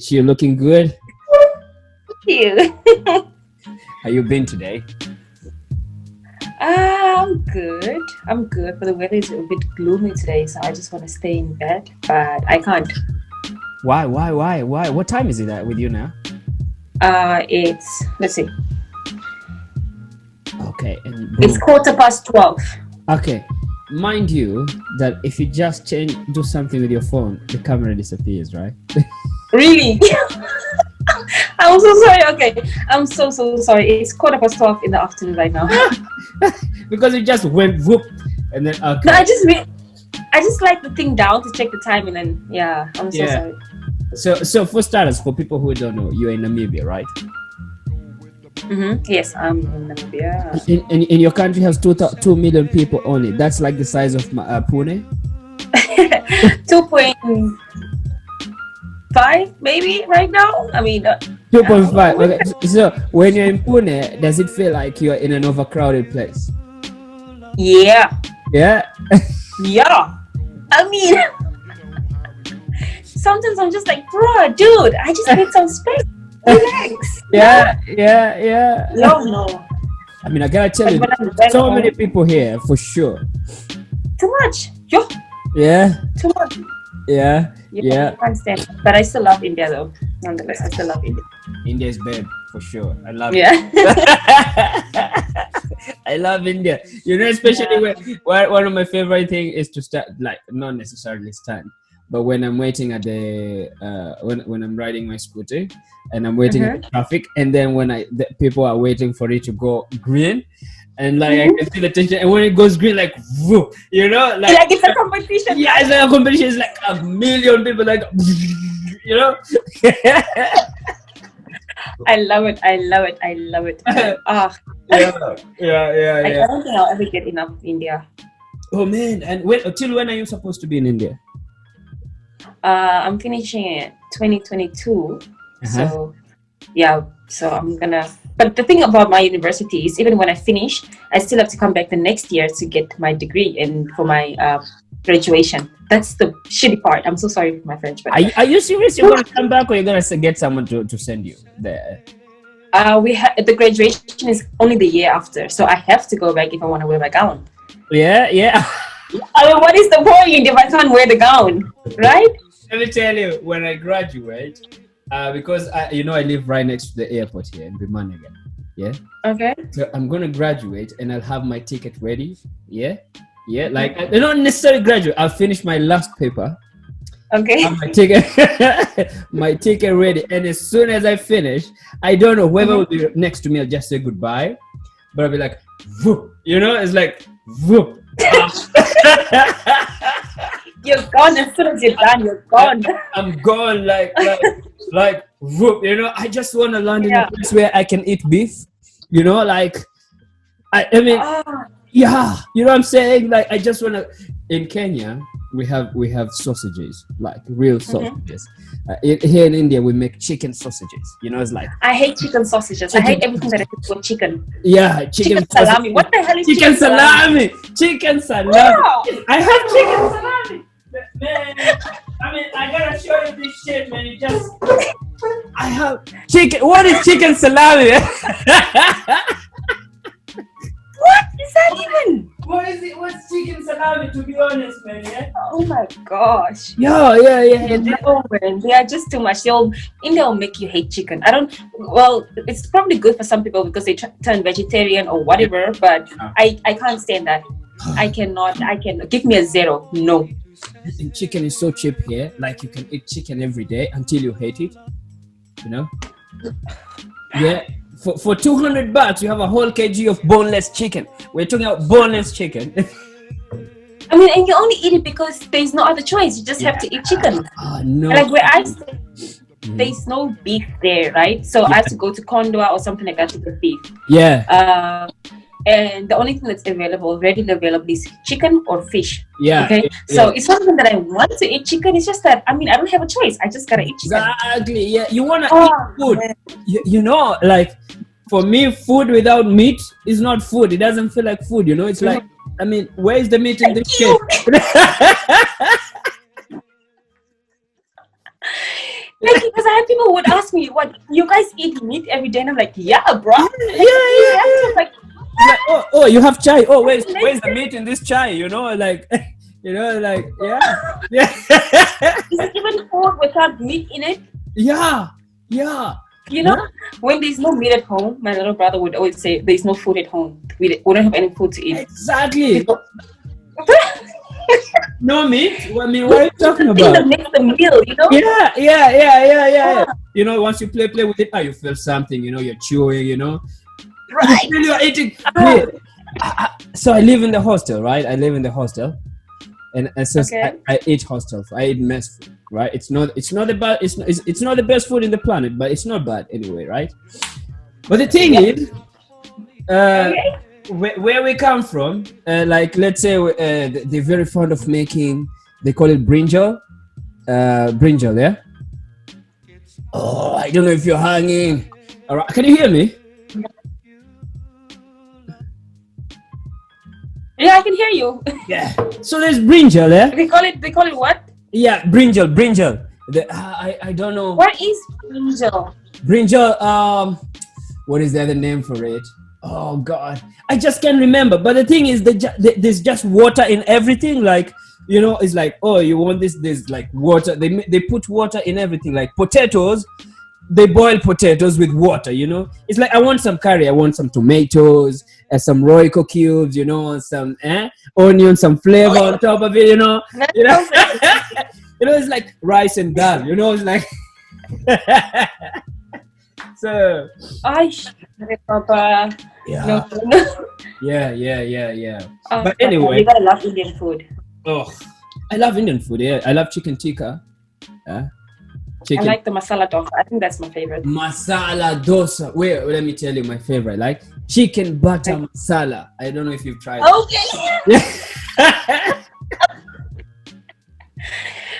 You're looking good. Thank you. How you been today? I'm good. But the weather is a bit gloomy today, so I just want to stay in bed, but I can't. Why? What time is it with you now? Let's see. Okay. It's 12:15. Okay. Mind you that if you just do something with your phone, the camera disappears, right? Really? I'm so sorry. Okay, I'm so sorry. It's 12:15 in the afternoon right now. Because it just went whoop, and then okay. No, I just like the thing down to check the time, and then I'm so sorry. So for starters, for people who don't know, you're in Namibia, right? Mm-hmm. Yes, I'm in Namibia. In your country has 2 million people only. That's like the size of Pune. 2.5 maybe right now. I mean, 2.5. Okay. So when you're in Pune, does it feel like you're in an overcrowded place? Yeah. Yeah. Yeah. I mean, sometimes I'm just like, bro, dude, I just need some space. Relax. Yeah. No. I mean, I gotta tell you, so many people here for sure. Too much. Yo. Yeah. Too much. Yeah. I can't stand it. But I still love India though. Nonetheless, I still love India. India is bad for sure. I love it. I love India. You know, especially where one of my favorite things is to start, like, not necessarily stand, but when I'm waiting at the when I'm riding my scooter and I'm waiting at the traffic, and then when the people are waiting for it to go green, and like I can see the tension, and when it goes green, like whoop, you know, like it's a competition. Yeah, it's like a competition. It's like a million people, like, you know. I love it. Yeah. I don't think I'll ever get enough India. Oh man! And till when are you supposed to be in India? I'm finishing it 2022. So I'm gonna. But the thing about my university is, even when I finish, I still have to come back the next year to get my degree and for my graduation. That's the shitty part. I'm so sorry for my French. But are you serious? You're gonna come back, or you're gonna get someone to send you there? The graduation is only the year after, so I have to go back if I want to wear my gown. Yeah. I mean, what is the point if I can't wear the gown, right? Let me tell you, when I graduate, because I live right next to the airport here in Bimanigan. Yeah. Okay. So I'm gonna graduate and I'll have my ticket ready. Yeah. Like I don't necessarily graduate. I'll finish my last paper. Okay. Have my ticket ready, and as soon as I finish, I don't know whoever will be next to me. I'll just say goodbye, but I'll be like, whoop. You know, it's like whoop. You're gone as soon as you're done. You're gone. I'm gone, like whoop. You know, I just want to land in a place where I can eat beef. You know, like I mean, yeah. You know what I'm saying? Like I just want to. In Kenya, we have sausages, like real sausages. Here in India, we make chicken sausages. You know, it's like I hate chicken sausages. I hate everything that is with chicken. Yeah, chicken salami. What the hell is chicken salami? Chicken salami. Wow. I have chicken salami. Man, I mean, I gotta show you this shit, man. I have chicken. What is chicken salami? What is that even? What is it? What's chicken salami? To be honest, man. Yeah? Oh my gosh. Yeah. No, man. They are just too much. India will make you hate chicken. Well, it's probably good for some people because they turn vegetarian or whatever. But I can't stand that. I cannot. Give me a 0. No. And chicken is so cheap here. Like you can eat chicken every day until you hate it. You know? Yeah. For $200, you have a whole kg of boneless chicken. We're talking about boneless chicken. I mean, and you only eat it because there's no other choice. You just have to eat chicken. No. Like where I stay, there's no beef there, right? So I have to go to Kondwa or something like that to get beef. Yeah. And the only thing that's readily available is chicken or fish. Yeah. Okay. So it's not even that I want to eat chicken. It's just that I don't have a choice. I just gotta eat chicken. Exactly. Yeah. You wanna eat food. You know, like for me, food without meat is not food. It doesn't feel like food. You know, it's like where is the meat in this shit? Like, because I had people who would ask me, "What, you guys eat meat every day?" And I'm like, "Yeah, bro." Yeah. Like, oh, you have chai. Oh, where's the meat in this chai? You know, like, yeah. Is it even food without meat in it? Yeah. You know, when there's no meat at home, my little brother would always say, "There's no food at home. We don't have any food to eat." Exactly. No meat? I mean, what are you talking about? That makes the meal, you know? Yeah. You know, once you play with it, you feel something, you know, you're chewing, you know. Right. You feel you're eating. So I live in the hostel, right? And so I eat hostel food. I eat mess food, right? It's not the best food in the planet, but it's not bad anyway, right? But the thing is, where we come from, like, let's say they're very fond of making, they call it brinjal, yeah. Oh, I don't know if you're hanging. All right, can you hear me? Yeah, I can hear you. Yeah. So there's brinjal, yeah. They call it what? Yeah, brinjal. I don't know. What is brinjal? Brinjal. What is the other name for it? Oh God, I just can't remember. But the thing is, there's just water in everything. Like, you know, it's like, oh, you want this? There's like water. They put water in everything. Like potatoes, they boil potatoes with water. You know, it's like, I want some curry. I want some tomatoes, some Royco cubes. You know, some onion, some flavor on top of it. You know, you know, it's like rice and dal. You know, it's like. So. Papa. Yeah. No. Yeah. But anyway, you gotta love Indian food. Oh, I love Indian food. Yeah, I love chicken tikka. Chicken. I like the masala dosa. I think that's my favorite. Masala dosa. Wait, let me tell you my favorite. Like chicken butter masala. I don't know if you've tried. Okay.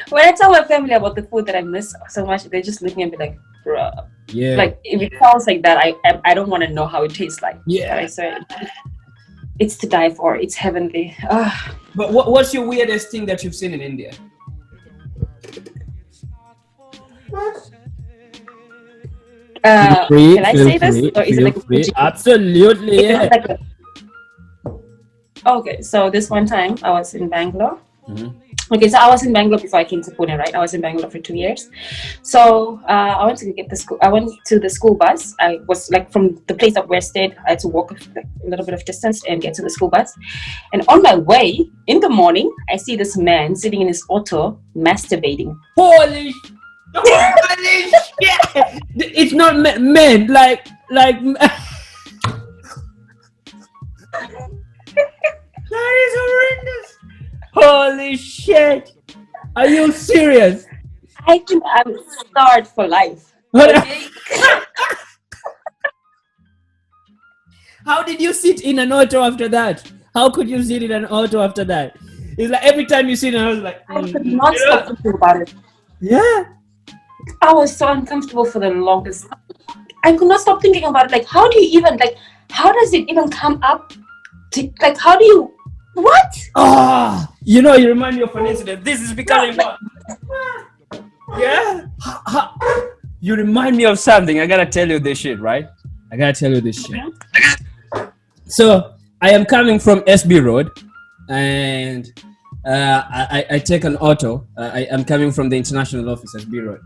When I tell my family about the food that I miss so much, they just look at me like, bruh. Yeah. Like, if it sounds like that, I don't want to know how it tastes like. Yeah. I say it's to die for. It's heavenly. But what's your weirdest thing that you've seen in India? Can I say this? Or is it like a absolutely? Yeah. Okay, so this one time I was in Bangalore. Mm-hmm. Okay, so I was in Bangalore before I came to Pune, right? I was in Bangalore for 2 years. So I went to get the school. I went to the school bus. I was like, from the place of where I stayed, I had to walk a little bit of distance and get to the school bus. And on my way in the morning, I see this man sitting in his auto masturbating. Holy shit! It's not men, like. That is horrendous. Holy shit! Are you serious? I think I'm scarred for life. Okay? How did you sit in an auto after that? How could you sit in an auto after that? It's like every time you sit in, I was like, I could not stop thinking about it. Yeah. I was so uncomfortable for the longest time. I could not stop thinking about it. Like, how do you even, like, how does it even come up to, like, how do you, what? You know, you remind me of an incident. This is becoming yeah. You remind me of something. I gotta tell you this shit, right? So I am coming from SB Road, and I take an auto. I'm coming from the international office, SB Road,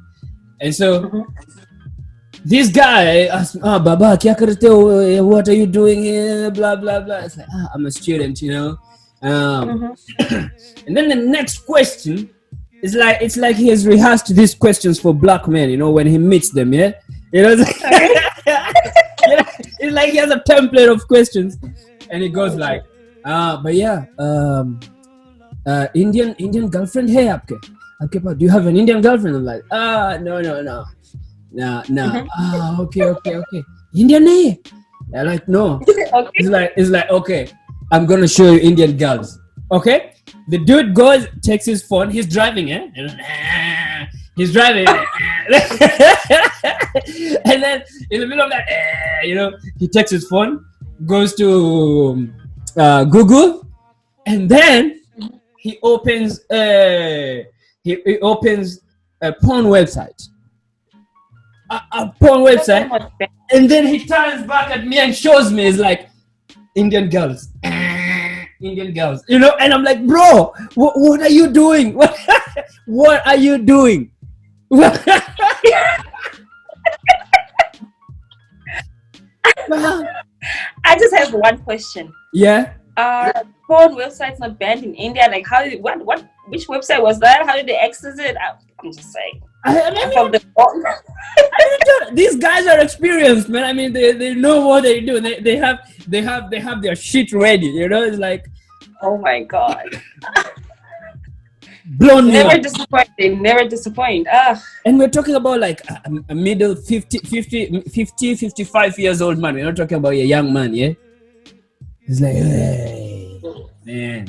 and so this guy asked, Baba, what are you doing here? Blah blah blah. It's like, I'm a student, you know. And then the next question is like, it's like he has rehearsed these questions for black men, you know, when he meets them, yeah? You know, it's like, it's like he has a template of questions, and he goes like, but yeah, Indian girlfriend, hey, do you have an Indian girlfriend? I'm like, no. Okay. Indian, hey? They're like, no. Okay. It's like, okay, I'm gonna show you Indian girls. Okay, the dude goes, takes his phone. He's driving, He's driving, and then in the middle of that, you know, he takes his phone, goes to Google, and then he opens a porn website. a porn website, and then he turns back at me and shows me, it's like, Indian girls. Indian girls, you know, and I'm like, bro, what are you doing? What are you doing? I just have one question. Yeah. Porn websites not banned in India? Like, how did which website was that? How did they access it? I'm just saying. These guys are experienced, man. I mean, they know what they do. They have their shit ready. You know, it's like, oh my god. Blown never disappoint. They never disappoint. And we're talking about like a middle 50, 55 years old man. We're not talking about a young man, yeah? It's like, hey, man.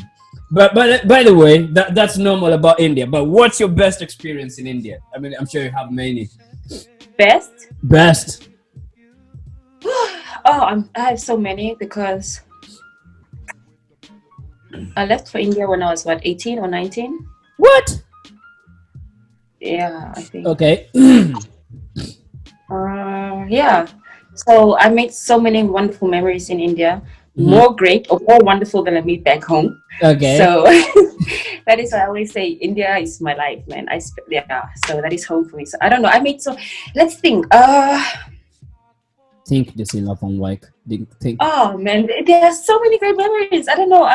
But by the way, that's normal about India. But what's your best experience in India? I mean, I'm sure you have many. Best? Oh, I have so many because I left for India when I was, 18 or 19? What? Yeah, I think. Okay. Yeah. So I made so many wonderful memories in India. More great or more wonderful than I made back home. Okay. So that is why I always say India is my life, man. So that is home for me. So I don't know. Let's think. Think Dessyla Van Wyk. Think. Oh man, there are so many great memories. I don't know.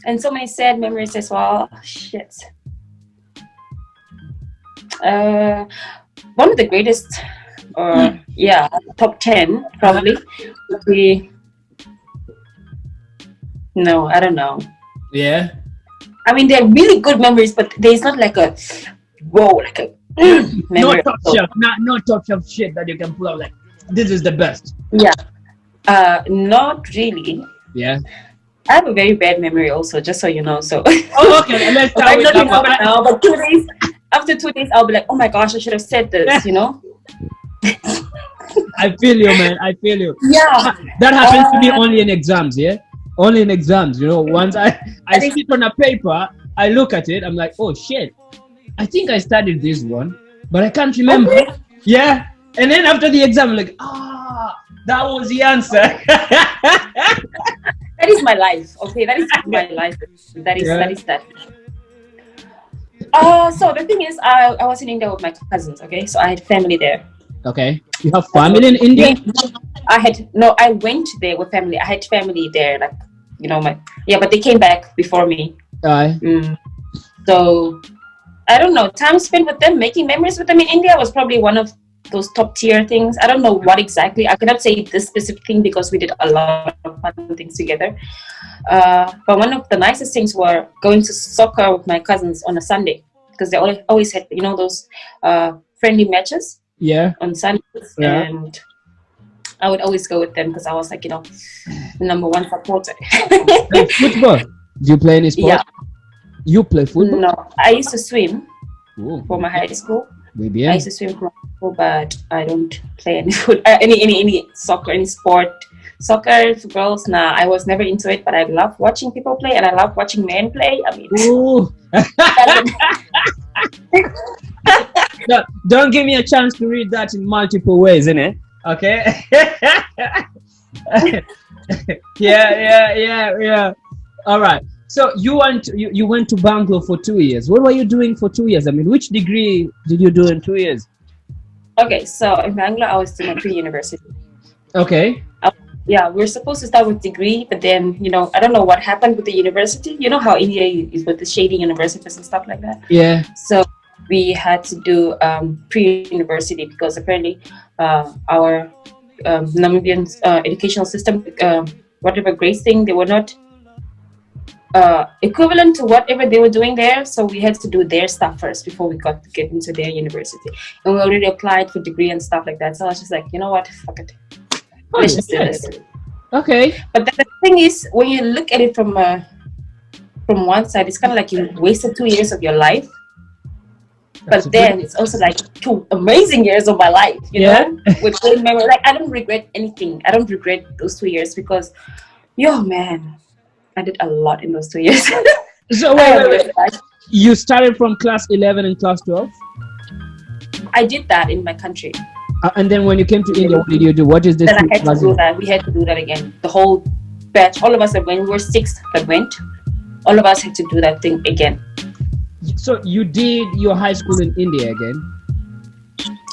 And so many sad memories as well. Shit. One of the greatest, top 10 probably would be. No, I don't know. Yeah. I mean, they're really good memories, but there's not like a memory. No top shelf shit that you can pull out like, this is the best. Yeah. Not really. Yeah. I have a very bad memory also, just so you know. So. Oh, okay. Let's start with that one. Now, but after 2 days, I'll be like, oh my gosh, I should have said this, you know? I feel you, man. I feel you. Yeah. That happens to me only in exams, yeah? Only in exams, you know. Once I sit on a paper, I look at it, I'm like, oh shit, I think I studied this one, but I can't remember. Okay. Yeah. And then after the exam, I'm like, that was the answer. That is my life. Okay, that is my life. That is that. So the thing is, I was in India with my cousins. Okay, so I had family there. Okay, you have family in India? I went there with family. I had family there, like, you know, but they came back before me. So I don't know. Time spent with them, making memories with them in India was probably one of those top tier things. I don't know what exactly. I cannot say this specific thing because we did a lot of fun things together. But one of the nicest things were going to soccer with my cousins on a Sunday, because they always had, you know, those friendly matches. Yeah. On Sundays, and I would always go with them because I was like, you know, the number one supporter. Football? Do you play any sport? Yeah. You play football? No, I used to swim for my high school. Maybe, I used to swim for my school, but I don't play any any soccer, any sport. Soccer for girls, nah, I was never into it, but I love watching people play, and I love watching men play. I mean, no, don't give me a chance to read that in multiple ways, innit? Okay. yeah. All right. So you went to Bangalore for 2 years. What were you doing for 2 years? I mean, which degree did you do in 2 years? Okay, so in Bangalore, I was doing pre-university. Okay. Yeah, we were supposed to start with degree, but then, you know, I don't know what happened with the university. You know how India is with the shady universities and stuff like that? Yeah. So we had to do pre-university because apparently our Namibian educational system, whatever grades thing, they were not equivalent to whatever they were doing there. So we had to do their stuff first before we got to get into their university. And we already applied for degree and stuff like that. So I was just like, you know what, fuck it. Let's just do this. Okay. But the thing is, when you look at it from one side, it's kind of like you wasted 2 years of your life. But then it's also like 2 amazing years of my life, you know, with great memory. Like, I don't regret anything. I don't regret those 2 years because, man, I did a lot in those 2 years. So wait. You started from class 11 and class 12? I did that in my country. And then when you came to India, what did you do? What is this? Then I had to do that. We had to do that again. The whole batch, all of us that went, we were 6 that went. All of us had to do that thing again. So you did your high school in India again?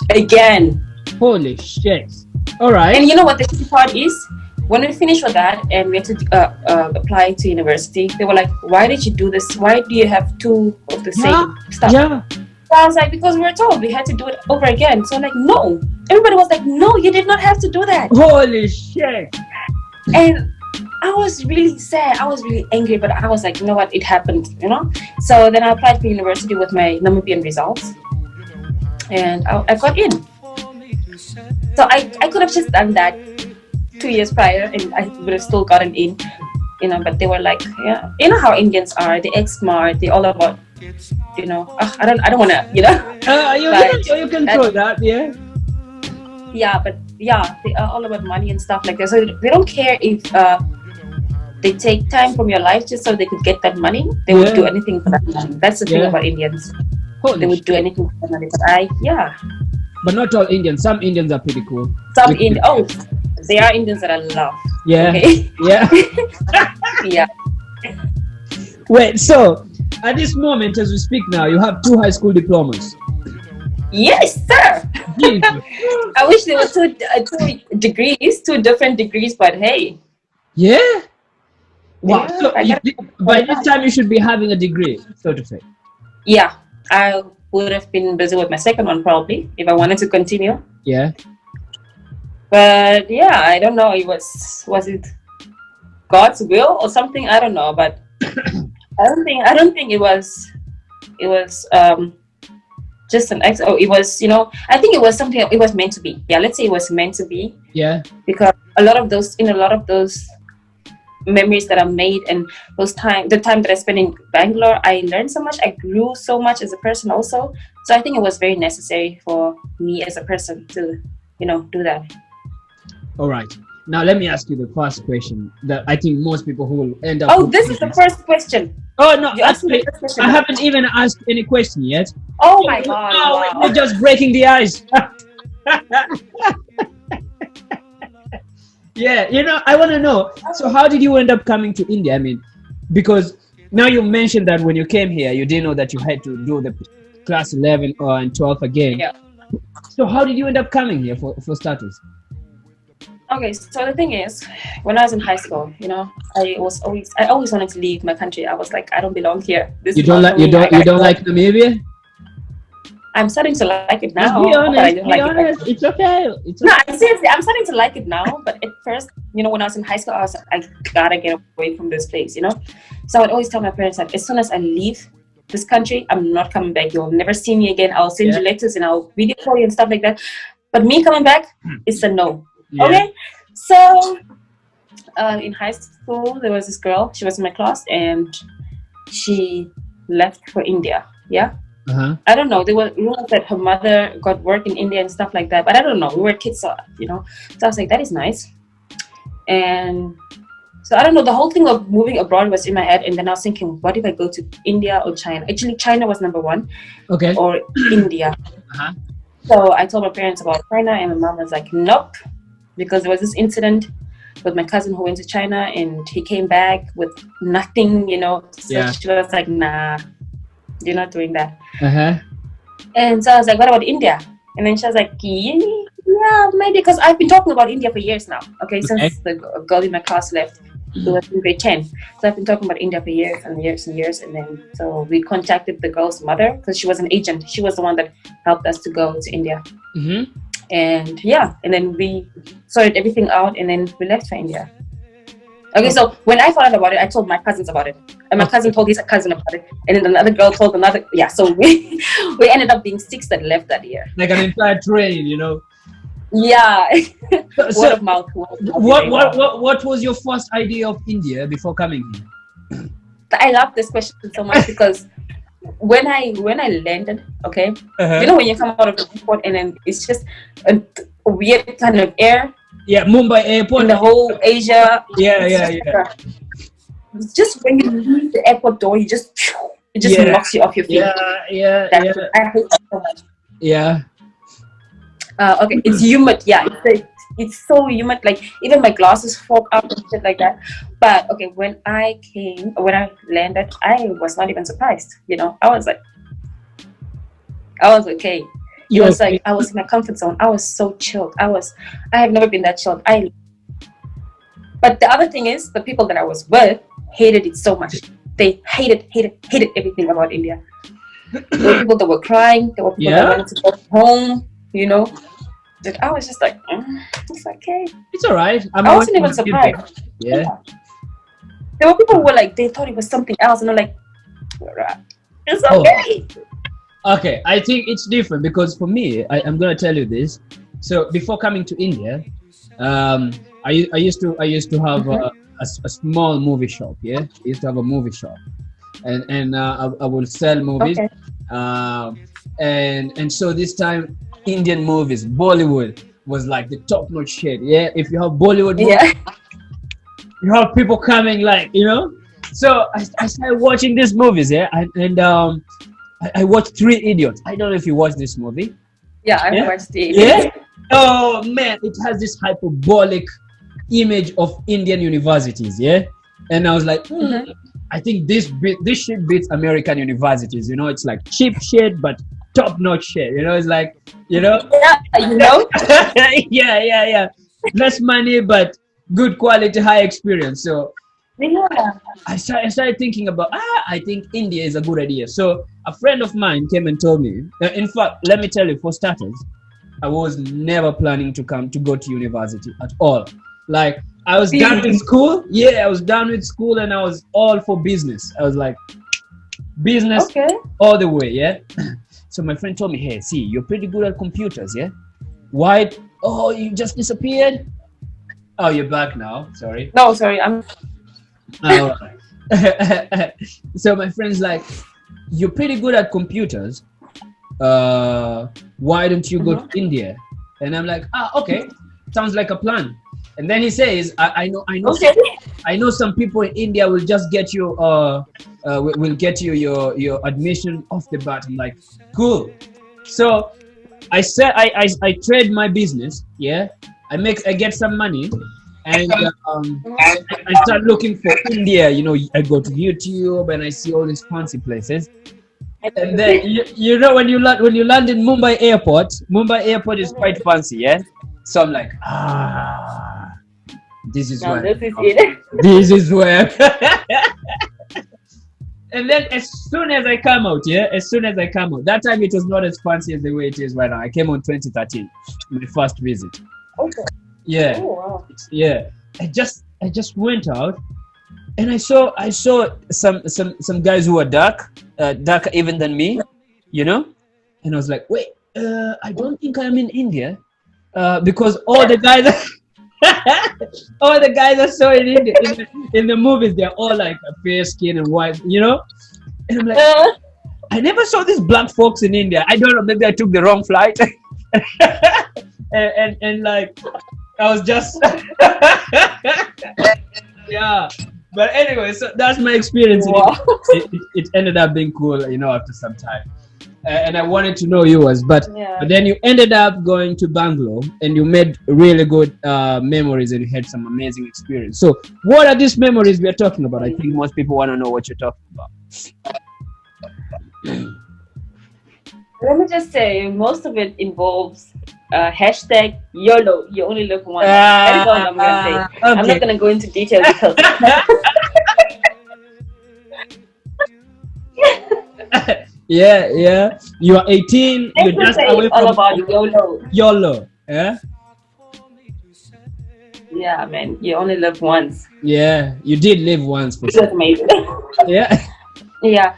Again. Holy shit. All right. And you know what the key part is? When we finished with that and we had to apply to university, they were like, why did you do this? Why do you have 2 of the same stuff? Yeah. So I was like, because we were told we had to do it over again. So I'm like, no. Everybody was like, no, you did not have to do that. Holy shit. And I was really sad. I was really angry, but I was like, you know what? It happened, you know? So then I applied for university with my Namibian results. And I got in. So I could have just done that 2 years prior and I would have still gotten in, you know, but they were like, yeah, you know how Indians are, they act smart, they all about, you know, I don't want to, you know. You can throw that, yeah. Yeah, but yeah, they are all about money and stuff like that. So they don't care if they take time from your life just so they could get that money. They would do anything for that money. That's the thing about Indians. They would do anything for that money. But But not all Indians. Some Indians are pretty cool. There are Indians that I love. Yeah. Okay? Yeah. Yeah. Wait, so at this moment, as we speak now, you have 2 high school diplomas. Yes, sir. I wish there were 2 degrees, 2 different degrees, but hey. Yeah. Wow. Yeah, so by this time, you should be having a degree, so to say. Yeah, I would have been busy with my second one probably if I wanted to continue. Yeah. But yeah, I don't know. Was it God's will or something? I don't know, but I don't think it was just an ex. Oh, it was, you know, I think it was something. It was meant to be. Yeah, let's say it was meant to be. Yeah. Because a lot of those memories that I made and the time that I spent in Bangalore, I learned so much. I grew so much as a person also. So I think it was very necessary for me as a person to, you know, do that. All right. Now let me ask you the first question that I think most people who will end up. Oh, this is the first question. Oh no, actually, I haven't even asked any question yet. Oh my God! No, wow. we're just breaking the ice. Yeah, you know, I want to know. So, how did you end up coming to India? I mean, because now you mentioned that when you came here, you didn't know that you had to do the class 11 and 12 again. Yeah. So, how did you end up coming here for starters? Okay, so the thing is, when I was in high school, you know, I always wanted to leave my country. I was like, I don't belong here. You don't like Namibia? I'm starting to like it now. Be honest. It's okay. No, seriously, I'm starting to like it now. But at first, you know, when I was in high school, I was like, I gotta get away from this place, you know. So I would always tell my parents that as soon as I leave this country, I'm not coming back. You'll never see me again. I'll send you letters and I'll video call you and stuff like that. But me coming back, it's a no. Yeah. Okay, so in high school there was this girl. She was in my class and she left for India. Yeah. I don't know. There were rumors that her mother got work in India and stuff like that. But I don't know. We were kids, so, you know. So I was like, that is nice. And so I don't know. The whole thing of moving abroad was in my head. And then I was thinking, what if I go to India or China? Actually, China was number 1. Okay. Or India. So I told my parents about China, and my mom was like, nope. Because there was this incident with my cousin who went to China and he came back with nothing, you know. So she was like, nah, you're not doing that. And so I was like, what about India? And then she was like, yeah, maybe, because I've been talking about India for years now. Okay, since the girl in my class left. It was in grade 10. So I've been talking about India for years and years and years. And then so we contacted the girl's mother because she was an agent. She was the one that helped us to go to India. And yeah, and then we sorted everything out and then we left for India. Okay, so when I found out about it, I told my cousins about it. And my cousin told his cousin about it. And then another girl told another. Yeah, so we ended up being 6 that left that year. Like an entire train, you know? Yeah. Word of mouth. What was your first idea of India before coming here? I love this question so much because when I landed, okay, you know when you come out of the airport and then it's just a weird kind of air. Yeah, Mumbai airport. In the whole Asia. Yeah. It's just when you leave the airport door, it just knocks you off your feet. Yeah. I hate it so much. Yeah. Okay, it's humid. Yeah, it's so humid. Like even my glasses fog up and shit like that. But okay, when I landed, I was not even surprised. You know, I was okay. It was like I was in my comfort zone. I was so chilled. I have never been that chilled. But the other thing is, the people that I was with hated it so much. They hated everything about India. There were people that were crying. There were people that wanted to go home. You know, that I was just like, it's okay. It's all right. I wasn't even surprised. Yeah. There were people who were like, they thought it was something else, and I'm like, it's okay. Okay, I think it's different because for me, I'm gonna tell you this. So before coming to India, I used to have a small movie shop. Yeah, I used to have a movie shop, and I will sell movies. Okay. And so this time, Indian movies, Bollywood was like the top-notch shit. Yeah, if you have Bollywood movies, you have people coming, like, you know. So I started watching these movies. Yeah, and I watched Three Idiots. I don't know if you watched this movie. Yeah, I watched it. Yeah. Oh man, it has this hyperbolic image of Indian universities. Yeah, and I was like, I think this shit beats American universities. You know, it's like cheap shit but top-notch shit. You know, it's like, you know. Yeah, you know. yeah. Less money but good quality, high experience. So. Yeah. I started thinking about, I think India is a good idea. So a friend of mine came and told me, in fact, let me tell you, for starters, I was never planning to go to university at all. Like, I was done with school. Yeah, I was done with school and I was all for business. I was like, business all the way, yeah? So my friend told me, hey, see, you're pretty good at computers, yeah? Why? Oh, you just disappeared? Oh, you're back now. Sorry. No, sorry, I'm... Oh. So my friend's like, you're pretty good at computers, why don't you go to India? And I'm like, okay, sounds like a plan. And then he says, I know some people in India will just get you will get you your admission off the bat. I'm like, cool. So I said I trade my business, yeah, I get some money. And I start looking for India. You know, I go to YouTube and I see all these fancy places. And then you know, when you land in Mumbai Airport is quite fancy, yeah. So I'm like, this is where. This is where. And then as soon as I come out, that time it was not as fancy as the way it is right now. I came on 2013, my first visit. Okay. Yeah. Oh, wow. Yeah. I just went out and I saw some guys who were darker even than me, you know? And I was like, wait, I don't think I'm in India. Because all the guys I saw in India in the movies, they're all like fair skin and white, you know? And I'm like, I never saw these black folks in India. I don't know, maybe I took the wrong flight. and like I was just yeah, but anyway, so that's my experience. Wow. It ended up being cool, you know, after some time, and I wanted to know yours, but then you ended up going to Bangalore and you made really good memories and you had some amazing experience. So what are these memories we are talking about? I think most people want to know what you're talking about. Let me just say, most of it involves hashtag YOLO, you only live once. That is all I'm going to say. Okay. I'm not going to go into detail because... yeah. You are 18. You're just away all from... about YOLO. YOLO, yeah? Yeah, man. You only live once. Yeah, you did live once for sure. It was amazing. Yeah. Yeah,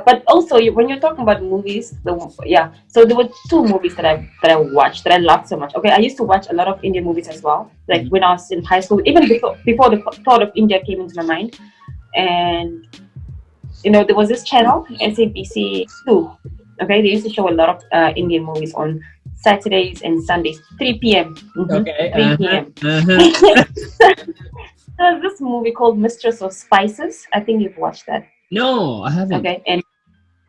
but also when you're talking about movies, so there were two movies that I watched that I loved so much. Okay, I used to watch a lot of Indian movies as well, like when I was in high school, even before the thought of India came into my mind. And you know, there was this channel, SABC 2. Okay, they used to show a lot of Indian movies on Saturdays and Sundays, 3 p.m. Okay, 3 p.m. There's this movie called Mistress of Spices. I think you've watched that. No, I haven't. Okay, and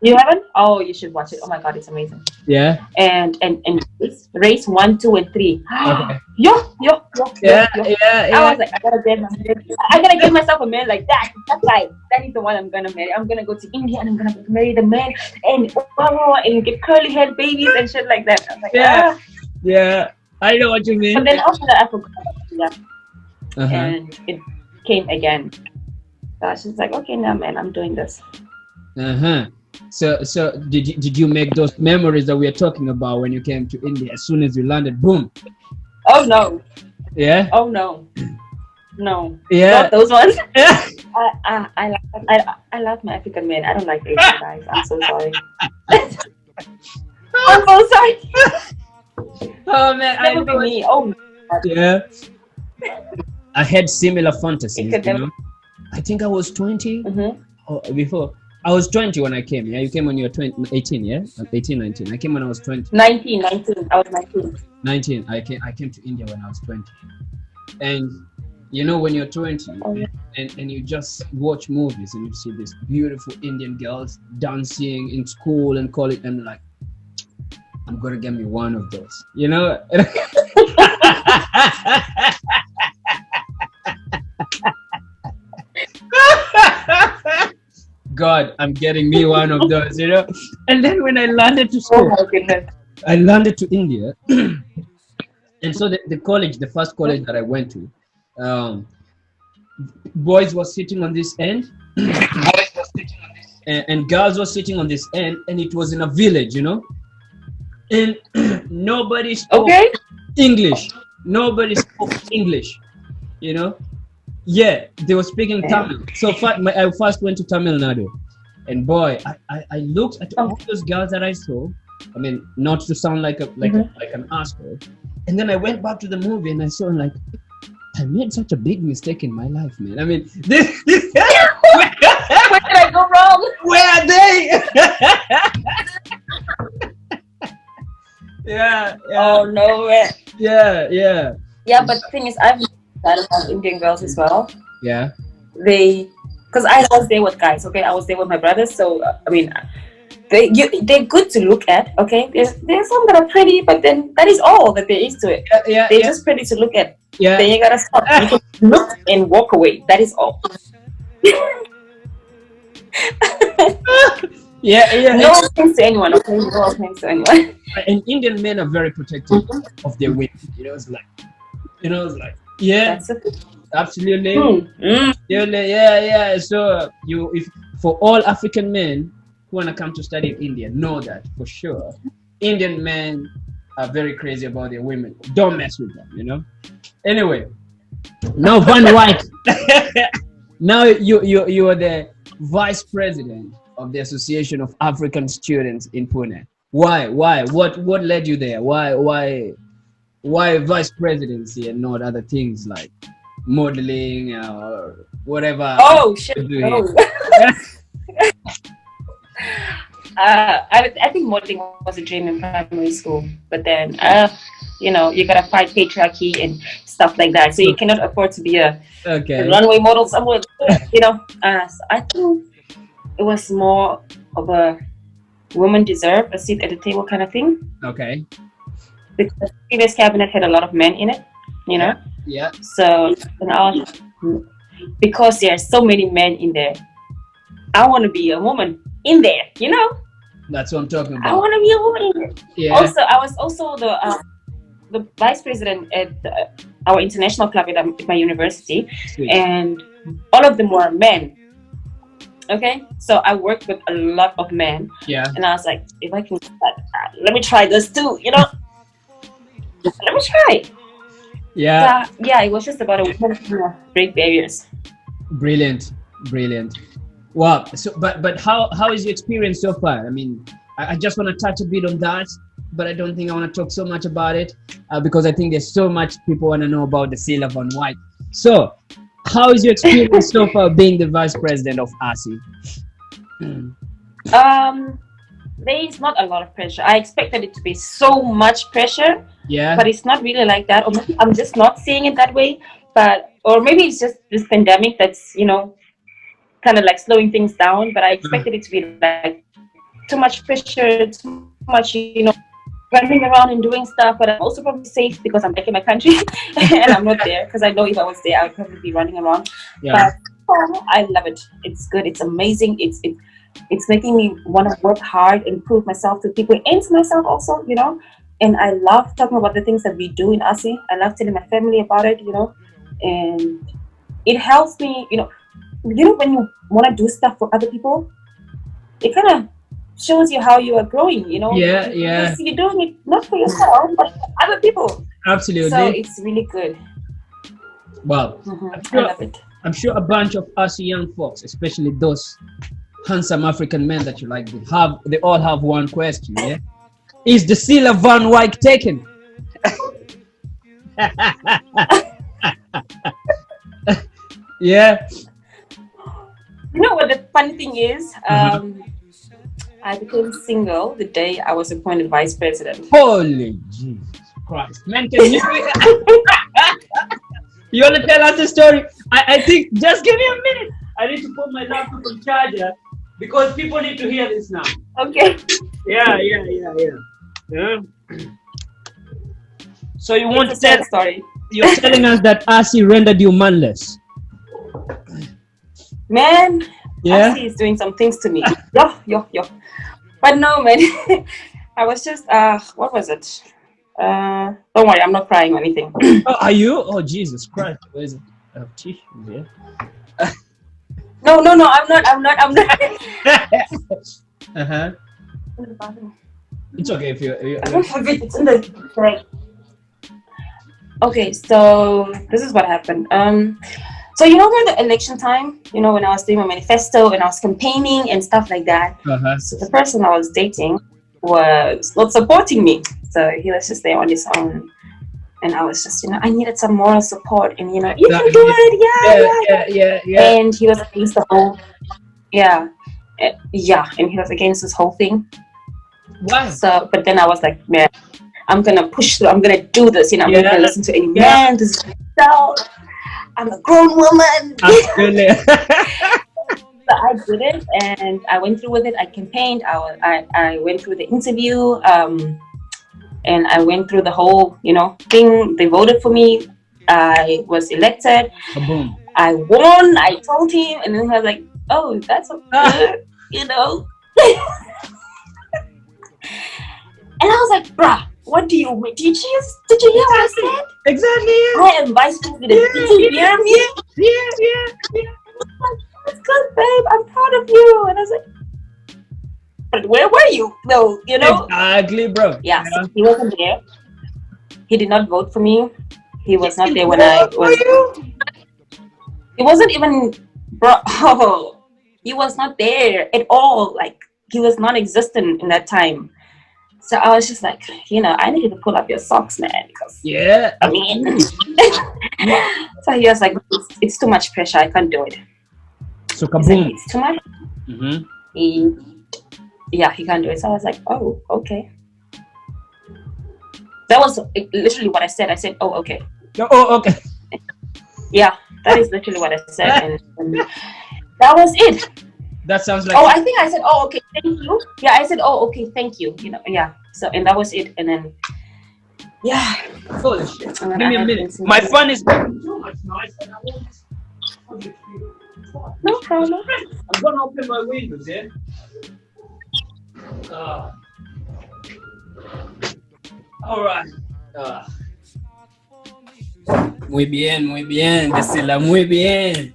You haven't? Oh, you should watch it. Oh my god, it's amazing. Yeah. And race 1, 2, and 3. Okay. Yo. Yeah. I was like, I gotta get myself a man like that. That guy, that is the one I'm gonna marry. I'm gonna go to India and I'm gonna marry the man and and get curly haired babies and shit like that. I was like, yeah. I know what you mean. But then after that, I forgot. And it came again. So I was just like, okay, now man, I'm doing this. So did you make those memories that we are talking about when you came to India? As soon as you landed, boom. Oh no. Yeah. Oh no. No. Yeah. Not those ones. Yeah. I love my African men. I don't like Asian guys. I'm so sorry. I'm so sorry. Oh man, never be me. Oh. Yeah. I had similar fantasies. You know? I think I was 20 or before. I was 20 when I came. Yeah, you came when you were 18. Yeah, 18, 19. I came when I was 20. 19. I was 19. 19. I came to India when I was 20. And you know when you're 20 and you just watch movies and you see these beautiful Indian girls dancing in school and college, and like, I'm gonna get me one of those. You know. God, I'm getting me one of those, you know. And then when I landed to school, I landed to India, and so the college, the first college that I went to, boys were sitting on this end, and girls were sitting on this end, and it was in a village, you know, and nobody spoke English. Nobody spoke English, you know. Yeah, they were speaking Tamil. So I first went to Tamil Nadu, and boy, I looked at all those girls that I saw. I mean, not to sound like an asshole. And then I went back to the movie and I saw, like, I made such a big mistake in my life, man. I mean, this where did I go wrong? Where are they? Yeah. Oh no way. Yeah. Yeah, but the thing is, I've that about Indian girls as well. Yeah. Because I was there with guys, okay? I was there with my brothers, so I mean, they're good to look at, okay? There's some that are pretty, but then that is all that there is to it. They're just pretty to look at. Yeah. Then you gotta stop. You can look and walk away. That is all. Yeah. No offense to anyone, okay? No offense to anyone. And Indian men are very protective of their women. It's like, yeah, absolutely. Yeah. So if for all African men who wanna come to study in India, know that for sure. Indian men are very crazy about their women. Don't mess with them, you know. Anyway, now Van Wyk. Now you are the vice president of the Association of African Students in Pune. Why? What led you there? Why vice presidency and not other things like modeling or whatever? Oh shit! No. I think modeling was a dream in primary school, but then you gotta fight patriarchy and stuff like that, so you cannot afford to be a runway model somewhere. So I think it was more of a women deserve a seat at the table kind of thing. Okay. Because the previous cabinet had a lot of men in it, you know. Yeah. So because there are so many men in there, I want to be a woman in there, you know. That's what I'm talking about. I want to be a woman in there. Yeah. Also, I was also the vice president at our international club at my university. Sweet. And all of them were men. Okay, so I worked with a lot of men. Yeah. And I was like, if I can, let me try this too, you know. Let me try. Yeah. Yeah, it was just about a woman to break barriers. Brilliant. Wow. So, but how is your experience so far? I mean, I just want to touch a bit on that, but I don't think I want to talk so much about it because I think there's so much people want to know about Dessyla Van Wyk. So, how is your experience so far being the vice president of ASI? There is not a lot of pressure. I expected it to be so much pressure. Yeah. But it's not really like that. Or maybe I'm just not seeing it that way. Or maybe it's just this pandemic that's, kind of like slowing things down. But I expected it to be like too much pressure, too much, running around and doing stuff. But I'm also probably safe because I'm back in my country and I'm not there, because I know if I was there, I would probably be running around. Yeah. But I love it. It's good. It's amazing. It's making me want to work hard and prove myself to people and to myself also, And I love talking about the things that we do in ASI. I love telling my family about it, and it helps me, when you want to do stuff for other people, it kind of shows you how you are growing, Yeah. Because you're doing it not for yourself, but for other people. Absolutely. So it's really good. Wow. I love it. I'm sure a bunch of us young folks, especially those handsome African men that you like, they all have one question, yeah? Is Dessyla Van Wyk taken? Yeah. You know what the funny thing is? I became single the day I was appointed vice president. Holy Jesus Christ. Man, can you... You want to tell us the story? I think, just give me a minute. I need to put my laptop on charger because people need to hear this now. Okay. Yeah. So you want to tell... story. You're telling us that ASI rendered you manless. Man, yeah, ASI is doing some things to me. Yo. But no, man. I was just, what was it? Don't worry, I'm not crying or anything. Oh, are you? Oh, Jesus Christ. Where is it? Tissue, yeah. No, I'm not. Uh-huh. It's okay if you I don't have it. It's in the right. Okay, so this is what happened. So during the election time, when I was doing my manifesto and I was campaigning and stuff like that, so the person I was dating was not supporting me. So he was just there on his own. And I was just, I needed some moral support. And, you can do it. Yeah. And he was against the whole, and he was against this whole thing. Wow. So, but then I was like, man, I'm going to push through. I'm going to do this. I'm not going to listen to any man. This is myself. I'm a grown woman. Absolutely. So I did it, and I went through with it. I campaigned. I went through the interview, and I went through the whole, thing. They voted for me. I was elected. Boom. I won. I told him, and then he was like, "Oh, that's so good," And I was like, "Bruh, what do you mean? Did you hear what I said?" Exactly. Yeah. I am vice president. Did you hear me? Yeah. That's good, babe. I'm proud of you. And I was like, but where were you? No, Exactly, bro. Yeah, so he wasn't there. He did not vote for me. He was not there when I was. It wasn't even, bro. Oh, he was not there at all. Like, he was non-existent in that time. So I was just like, I need you to pull up your socks, man. Because, I mean, so he was like, it's too much pressure. I can't do it. So kaboom. Like, it's too much. Mm-hmm. He can't do it. So I was like, oh, okay. That was literally what I said. I said, oh, okay. Oh, okay. Yeah, that is literally what I said. And that was it. That sounds like... Oh, I think I said, oh, okay, thank you. Yeah, I said, oh, okay, thank you. Yeah. So, and that was it. And then, yeah. Holy shit. Give me a minute. My phone is making too much noise. And I want this... No problem. I'm going to open my windows, yeah? All right. Muy bien, Dessyla, muy bien.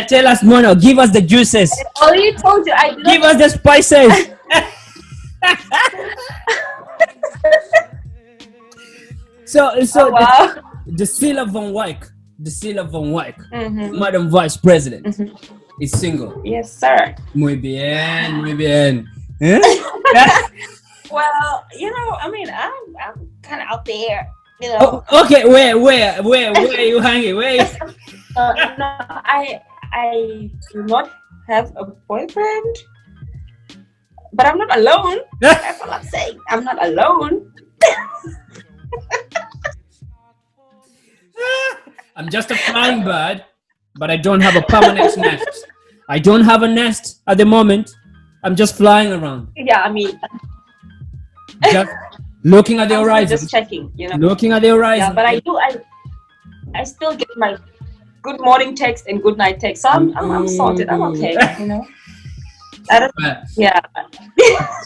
Tell us more now. Give us the juices. I already told you. Give us the spices. So wow. Dessyla Van Wyk, Madam Vice President, is single. Yes, sir. Muy bien. Well, I mean, I'm kind of out there, Oh, okay, where are you hanging? Where? No, I do not have a boyfriend, but I'm not alone. That's what I'm saying. I'm not alone. I'm just a flying bird, but I don't have a permanent nest. I don't have a nest at the moment, I'm just flying around. Yeah, I mean, Just looking at the I'm horizon. just checking, you know. Looking at the horizon. Yeah, but I still get my good morning text and good night text. So I'm sorted. I'm okay, you know. Yeah.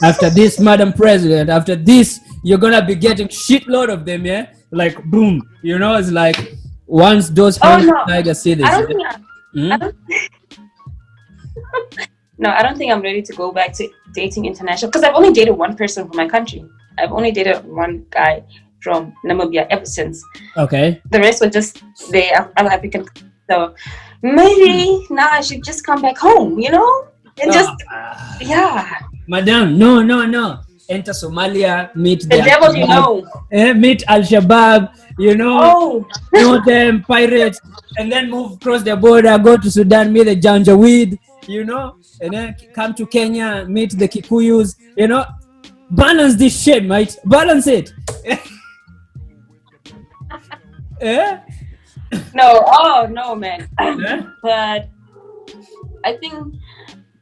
After this, Madam President, after this, you're gonna be getting shitload of them, yeah? Like boom, you know, it's like once those tiger see this. I don't No, I don't think I'm ready to go back to dating international because I've only dated one person from my country. I've only dated one guy from Namibia ever since. Okay. The rest were just I'm African. So maybe now I should just come back home, you know? And just Madam, no. Enter Somalia, meet the devil, you know. Meet Al-Shabaab, you know, know them pirates, and then move across the border, go to Sudan, meet the Janjaweed, you know, and then come to Kenya, meet the Kikuyus, you know. Balance this shit, mate. Balance it. No, man. But I think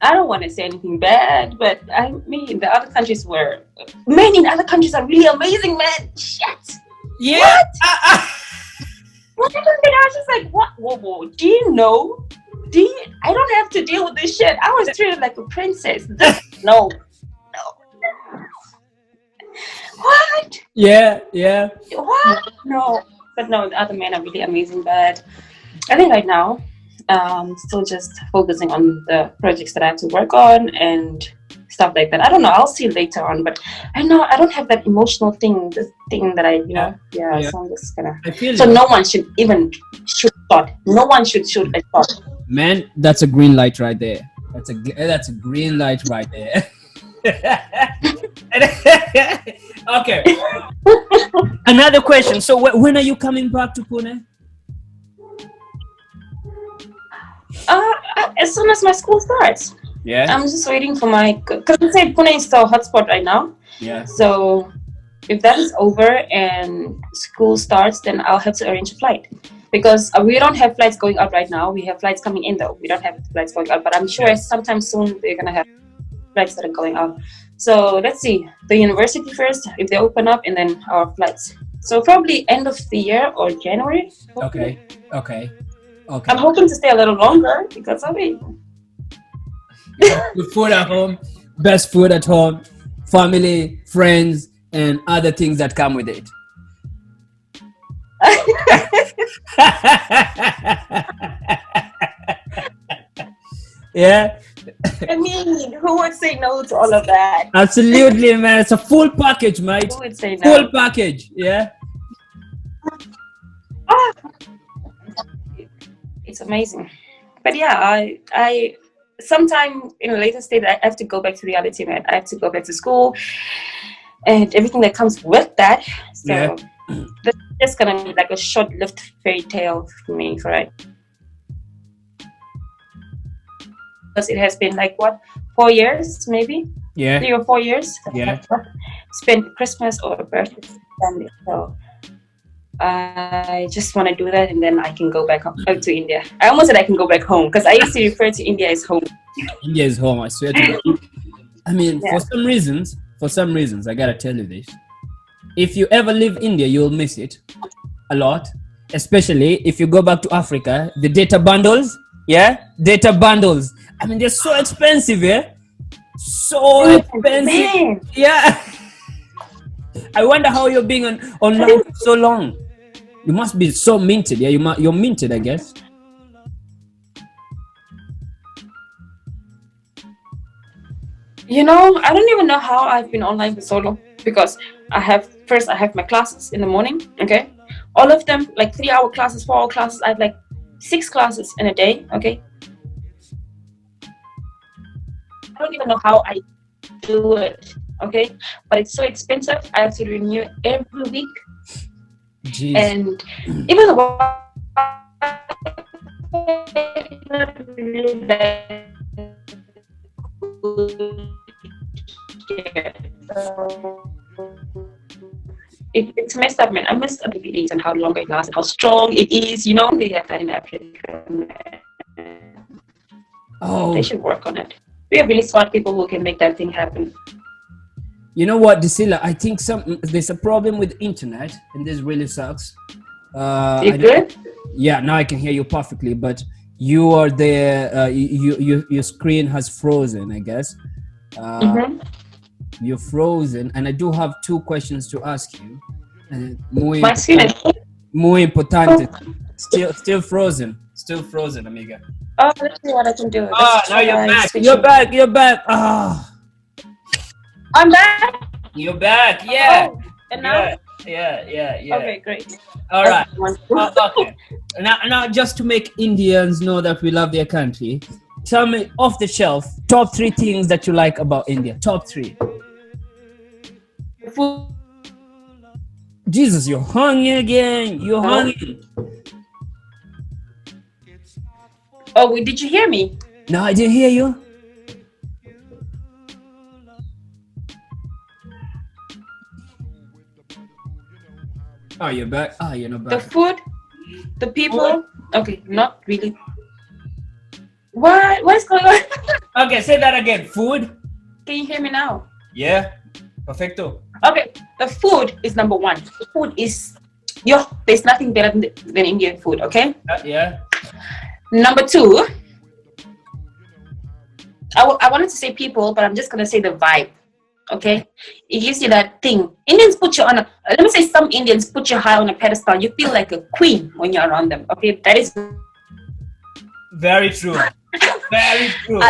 I don't want to say anything bad, but I mean the other countries men in other countries are really amazing, man. Shit. Yeah. What? I was just like, what? Whoa. Do you know? I don't have to deal with this shit. I was treated like a princess. No. What? Yeah. What? No. But no, the other men are really amazing. But I think right now, still just focusing on the projects that I have to work on and stuff like that. I don't know. I'll see later on. But I know I don't have that emotional thing. The thing that So I'm just gonna. So no one should even shoot a shot. No one should shoot a shot. Man, that's a green light right there. That's a green light right there. Okay. Another question. So when are you coming back to Pune? As soon as my school starts. Yeah. I'm just waiting for because I say Pune is still a hotspot right now. Yeah. So if that is over and school starts, then I'll have to arrange a flight. Because we don't have flights going out right now. We have flights coming in though. We don't have flights going out. But I'm sure sometime soon we're going to have flights that are going out. So let's see. The university first, if they open up, and then our flights. So probably end of the year or January. Okay. I'm hoping to stay a little longer because of it. Good food at home, best food at home, family, friends, and other things that come with it. Yeah. I mean, who would say no to all of that? Absolutely, man. It's a full package, mate. Who would say no? Full package, yeah. It's amazing. But yeah, I sometime in a later stage I have to go back to reality, man. I have to go back to school and everything that comes with that. So that's just gonna be like a short-lived fairy tale for me, right? Because it has been like 4 years, maybe 3 or 4 years. Spent Christmas or birthday with family. So I just want to do that, and then I can go back to India. I almost said I can go back home because I used to refer to India as home. India is home, I swear to God. I mean, for some reasons, I gotta tell you this. If you ever leave India, you'll miss it a lot. Especially if you go back to Africa, the data bundles. Data bundles. I mean, they're so expensive, so expensive. Yeah. I wonder how you're being online for so long. You must be so minted. Yeah, you're minted, I guess. You know, I don't even know how I've been online for so long because I have my classes in the morning. Okay, all of them like 3-hour classes, 4-hour classes. I have like 6 classes in a day. Okay, I don't even know how I do it. Okay, but it's so expensive. I have to renew every week. Jeez. And even though it's messed up, man. I messed up the videos and how long it lasts and how strong it is. You know, they have that in Africa. Oh, they should work on it. We have really smart people who can make that thing happen. You know what, Dessyla? I think there's a problem with the internet, and this really sucks. You good? Yeah, now I can hear you perfectly, but you are there. Your screen has frozen, I guess. You're frozen, and I do have 2 questions to ask you. My screen is muy importante. Still frozen. Still frozen, amiga. Oh, let's see what I can do. Now you're back. You're back. I'm back. You're back. Yeah. Oh, and now? Yeah. Okay, great. All right. Okay. Now, just to make Indians know that we love their country, tell me off the shelf top 3 things that you like about India. Top 3. Food. Jesus, you're hungry again. You're hungry. Oh, did you hear me? No, I didn't hear you. Oh, you're back. Oh, you're not back. The food, the people. Okay, not really. What's going on? Okay, say that again. Food. Can you hear me now? Yeah. Perfecto. Okay, the food is number 1. The food is, there's nothing better than Indian food, okay? Yeah. Number 2, I wanted to say people, but I'm just going to say the vibe, okay? It gives you that thing. Indians put you on let me say some Indians put you high on a pedestal. You feel like a queen when you're around them, okay? That is very true. Very true.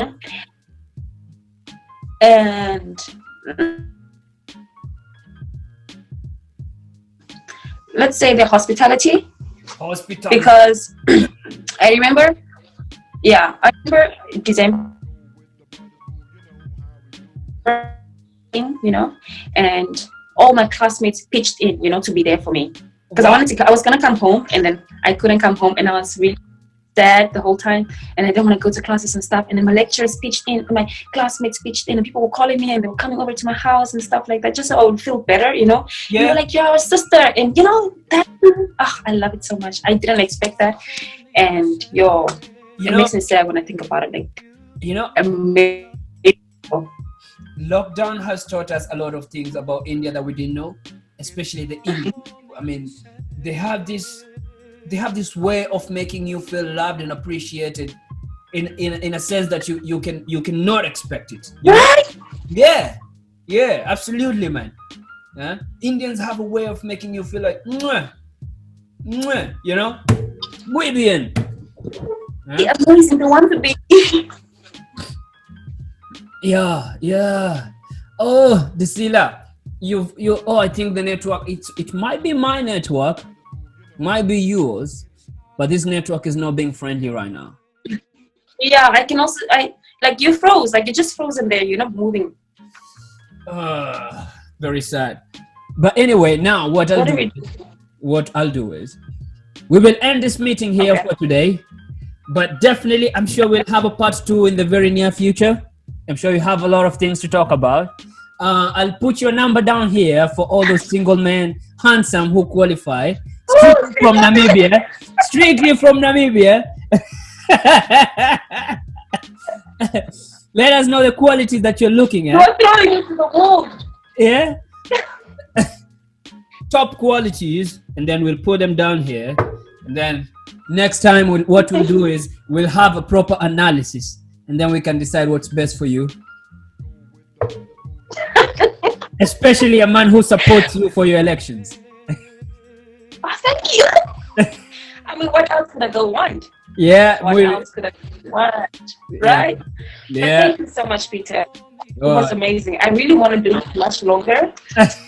And let's say the hospitality. Because I remember December, and all my classmates pitched in, to be there for me. Because I was gonna come home, and then I couldn't come home, and I was really sad the whole time, and I didn't want to go to classes and stuff. And then my lecturers pitched in, my classmates pitched in, and people were calling me, and they were coming over to my house and stuff like that, just so I would feel better, Yeah. They were like, "You're our sister," and that. I love it so much. I didn't expect that, and it makes me sad when I think about it. Amazing. Lockdown has taught us a lot of things about India that we didn't know, especially the Indian people. I mean, they have this way of making you feel loved and appreciated in a sense that you cannot expect it. Right? Yeah, absolutely, man. Indians have a way of making you feel like mwah, mwah, muy bien. Amazing, the one to be. Yeah. Oh, Dessyla, I think the network, it might be my network, might be yours, but this network is not being friendly right now. Yeah, I can also, you froze, you're just frozen there, you're not moving. Very sad. But anyway, now what I'll do is, we will end this meeting here for today, but definitely I'm sure we'll have a part 2 in the very near future. I'm sure you have a lot of things to talk about. I'll put your number down here for all those single men, handsome, who qualify. Strictly from Namibia. Let us know the qualities that you're looking at. You're throwing it to the wall. Yeah. Top qualities, and then we'll put them down here. And then next time, what we'll do is we'll have a proper analysis, and then we can decide what's best for you. Especially a man who supports you for your elections. Oh, thank you. I mean, what else could I go want? Yeah. What else could I want? Right? Yeah. Thank you so much, Peter. It was amazing. I really want to do it much longer.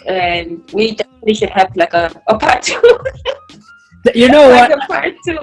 And we definitely should have a part 2. You know what? A part 2.